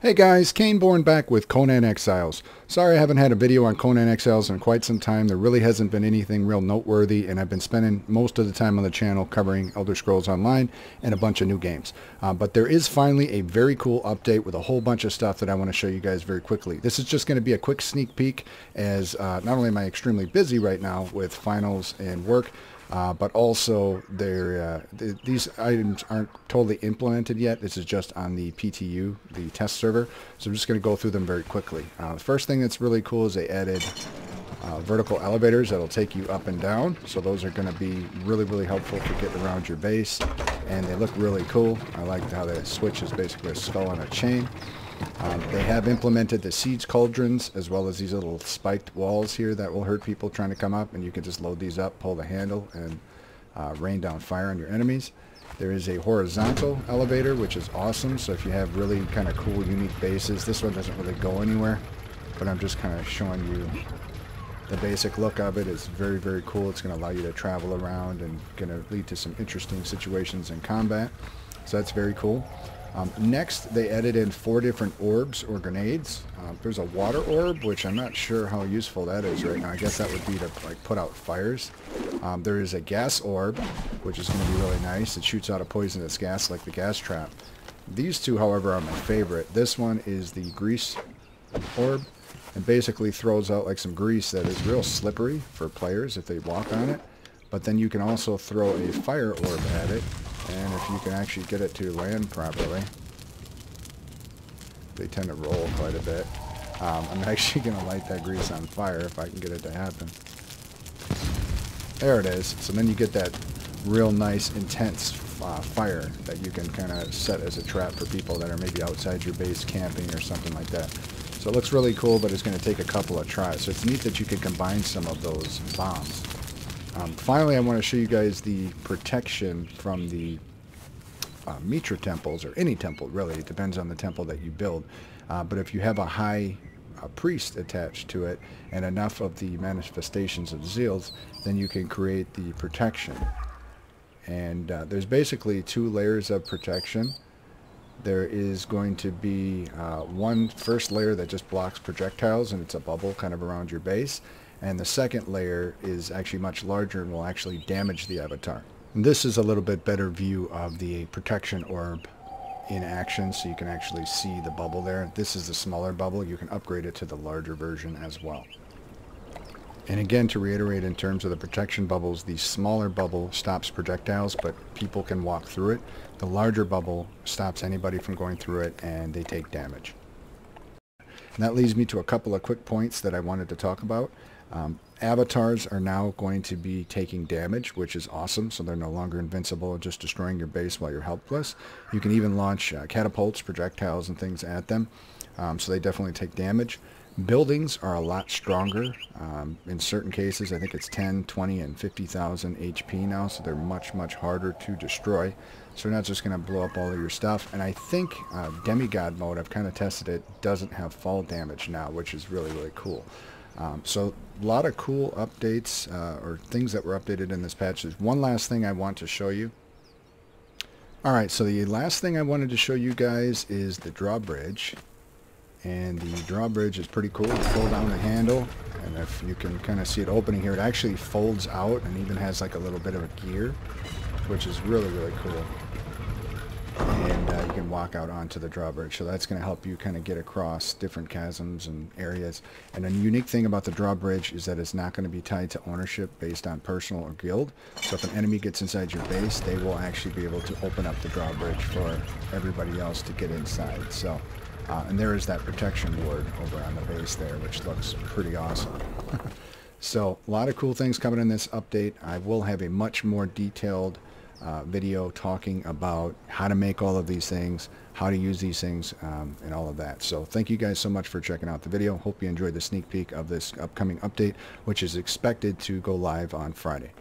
Hey guys, Cainebourne back with Conan Exiles. Sorry I haven't had a video on Conan Exiles in quite some time. There really hasn't been anything real noteworthy, and I've been spending most of the time on the channel covering Elder Scrolls Online and a bunch of new games. But there is finally a very cool update with a whole bunch of stuff that I want to show you guys very quickly. This is just going to be a quick sneak peek, as not only am I extremely busy right now with finals and work, but also these items aren't totally implemented yet. This is just on the PTU, the test server. So I'm just going to go through them very quickly. The first thing that's really cool is they added vertical elevators that'll take you up and down. So those are going to be really helpful for getting around your base. And they look really cool. I like how the switch is basically a skull on a chain. They have implemented the siege cauldrons, as well as these little spiked walls here that will hurt people trying to come up, and you can just load these up, pull the handle, and rain down fire on your enemies. There is a horizontal elevator, which is awesome, so if you have really kind of cool, unique bases, this one doesn't really go anywhere, but I'm just kind of showing you the basic look of it. It's very cool. It's going to allow you to travel around and going to lead to some interesting situations in combat, so that's very cool. Next, they added in 4 different orbs or grenades. There's a water orb, which I'm not sure how useful that is right now. I guess that would be to like put out fires. There is a gas orb, which is going to be really nice. It shoots out a poisonous gas like the gas trap. These two, however, are my favorite. This one is the grease orb, and basically throws out like some grease that is real slippery for players if they walk on it. But then you can also throw a fire orb at it, and if you can actually get it to land properly, they tend to roll quite a bit. I'm actually going to light that grease on fire if I can get it to happen. There it is. So then you get that real nice, intense fire that you can kind of set as a trap for people that are maybe outside your base camping or something like that. So it looks really cool, but it's going to take a couple of tries. So it's neat that you can combine some of those bombs. Finally, I want to show you guys the protection from the Meteor Temples, or any temple really. It depends on the temple that you build. But if you have a high priest attached to it and enough of the manifestations of zeals, then you can create the protection. And there's basically 2 layers of protection. There is going to be one first layer that just blocks projectiles, and it's a bubble kind of around your base. And the second layer is actually much larger and will actually damage the avatar. And this is a little bit better view of the protection orb in action, so you can actually see the bubble there. This is the smaller bubble. You can upgrade it to the larger version as well. And again, to reiterate, in terms of the protection bubbles, the smaller bubble stops projectiles, but people can walk through it. The larger bubble stops anybody from going through it, and they take damage. And that leads me to a couple of quick points that I wanted to talk about. Avatars are now going to be taking damage, which is awesome, so they're no longer invincible, just destroying your base while you're helpless. You can even launch catapults, projectiles, and things at them, so they definitely take damage. Buildings are a lot stronger. In certain cases, I think it's 10, 20, and 50,000 HP now, so they're much harder to destroy. So they're not just going to blow up all of your stuff. And I think Demigod mode, I've kind of tested it, doesn't have fall damage now, which is really cool. So a lot of cool updates or things that were updated in this patch. There's one last thing I want to show you. Alright, so the last thing I wanted to show you guys is the Drawbridge. And the Drawbridge is pretty cool. You pull down the handle, and if you can kind of see it opening here, it actually folds out and even has like a little bit of a gear, which is really cool. And you can walk out onto the Drawbridge, so that's going to help you kind of get across different chasms and areas. And a unique thing about the Drawbridge is that it's not going to be tied to ownership based on personal or guild. So if an enemy gets inside your base, they will actually be able to open up the Drawbridge for everybody else to get inside. So, and there is that protection ward over on the base there, which looks pretty awesome. So a lot of cool things coming in this update. I will have a much more detailed video talking about how to make all of these things, how to use these things, and all of that. So thank you guys so much for checking out the video. Hope you enjoyed the sneak peek of this upcoming update, which is expected to go live on Friday.